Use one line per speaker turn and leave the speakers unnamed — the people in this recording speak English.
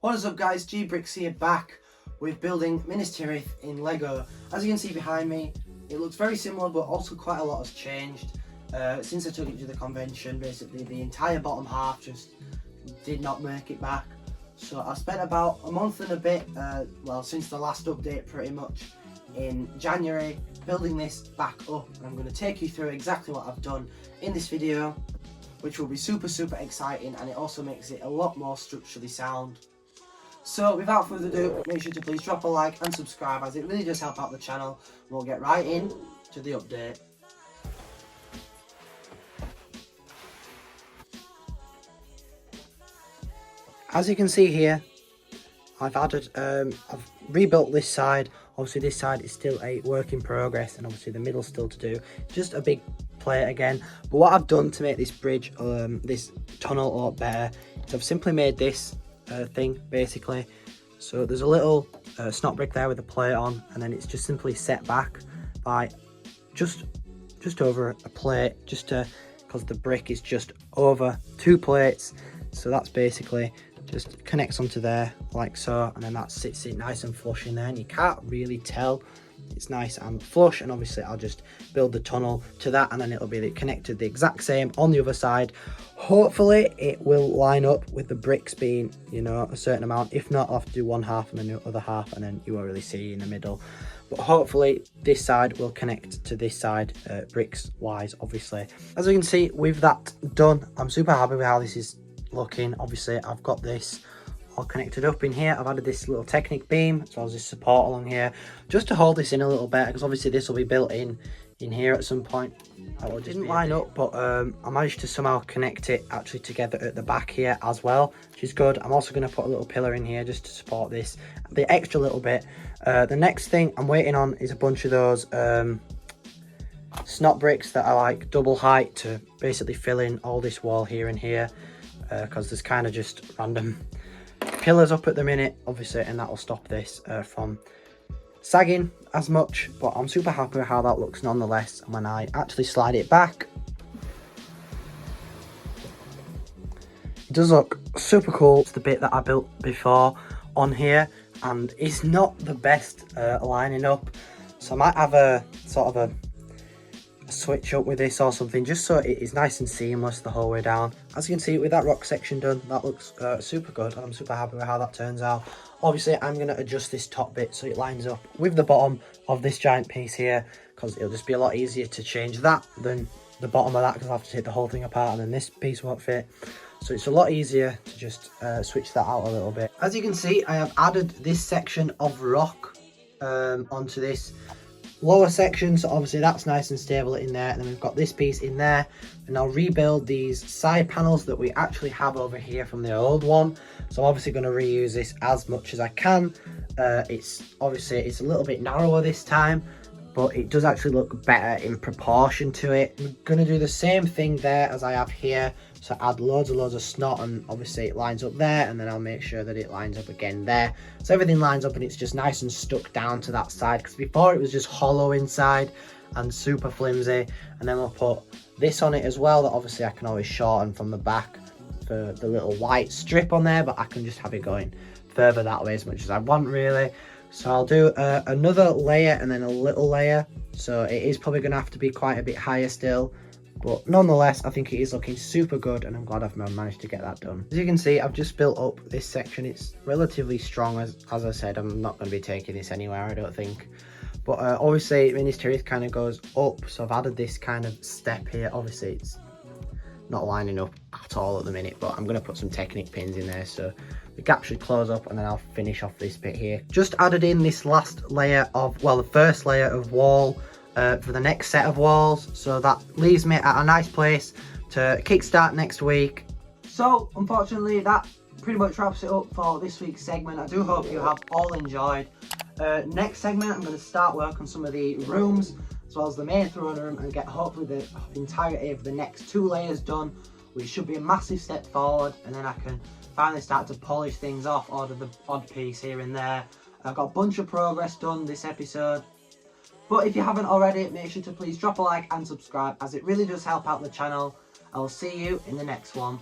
What is up guys, Brix here, back with Building Minas Tirith in Lego. As you can see behind me, it looks very similar but also quite a lot has changed since I took it to the convention. Basically the entire bottom half just did not make it back. So I spent about a month and a bit, well since the last update pretty much, in January building this back up, and I'm going to take you through exactly what I've done in this video, which will be super exciting, and it also makes it a lot more structurally sound. So without further ado, make sure to please drop a like and subscribe, as it really does help out the channel. We'll get right in to the update. As you can see here, I've rebuilt this side. Obviously this side is still a work in progress, and obviously the middle's still to do. Just a big plate again. But what I've done to make this bridge, this tunnel a lot better, is I've simply made this thing basically. So there's a little snot brick there with a plate on, and then it's just simply set back by just over a plate, because the brick is just over 2 plates. So that's basically just connects onto there like so, and then that sits in nice and flush in there, and you can't really tell. It's nice and flush, and obviously I'll just build the tunnel to that, and then it'll be connected the exact same on the other side. Hopefully it will line up with the bricks being, you know, a certain amount. If not, I'll have to do one half and then the other half, and then you won't really see in the middle. But hopefully this side will connect to this side, bricks wise obviously. As you can see, with that done, I'm super happy with how this is looking. Obviously I've got this all connected up in here. I've added this little Technic beam as well as this support along here, just to hold this in a little better, because obviously this will be built in here at some point. It didn't line up, but I managed to somehow connect it actually together at the back here as well, which is good. I'm also going to put a little pillar in here just to support this the extra little bit. The next thing I'm waiting on is a bunch of those snot bricks that are like double height, to basically fill in all this wall here and here, because there's kind of just random pillars up at the minute obviously, and that will stop this from sagging as much. But I'm super happy with how that looks nonetheless. And when I actually slide it back, it does look super cool. It's the bit that I built before on here, and it's not the best lining up, so I might have a sort of a switch up with this or something, just so it is nice and seamless the whole way down. As you can see, with that rock section done, that looks super good, and I'm super happy with how that turns out. Obviously I'm going to adjust this top bit so it lines up with the bottom of this giant piece here, because it'll just be a lot easier to change that than the bottom of that, because I'll have to take the whole thing apart and then this piece won't fit. So it's a lot easier to just switch that out a little bit. As you can see, I have added this section of rock onto this lower section, so obviously that's nice and stable in there, and then we've got this piece in there, and I'll rebuild these side panels that we actually have over here from the old one. So I'm obviously going to reuse this as much as I can. It's a little bit narrower this time, but it does actually look better in proportion to it. I'm going to do the same thing there as I have here, so add loads of snot, and obviously it lines up there, and then I'll make sure that it lines up again there, so everything lines up and it's just nice and stuck down to that side, because before it was just hollow inside and super flimsy. And then we'll put this on it as well, that obviously I can always shorten from the back for the little white strip on there, but I can just have it going further that way as much as I want really. So I'll do another layer and then a little layer, so it is probably going to have to be quite a bit higher still. But nonetheless, I think it is looking super good, and I'm glad I've managed to get that done. As you can see, I've just built up this section. It's relatively strong, as I said. I'm not going to be taking this anywhere, I don't think. But obviously, Minas Tirith kind of goes up, so I've added this kind of step here. Obviously, it's not lining up at all at the minute, but I'm going to put some Technic pins in there, so the gap should close up, and then I'll finish off this bit here. Just added in this last layer of, well, the first layer of wall for the next set of walls, so that leaves me at a nice place to kickstart next week. So unfortunately that pretty much wraps it up for this week's segment. I do hope you have all enjoyed. Next segment, I'm going to start work on some of the rooms as well as the main throne room, and get hopefully the entirety of the next 2 layers done, which should be a massive step forward, and then I can finally start to polish things off, order the odd piece here and there. I've got a bunch of progress done this episode. But if you haven't already, make sure to please drop a like and subscribe, as it really does help out the channel. I'll see you in the next one.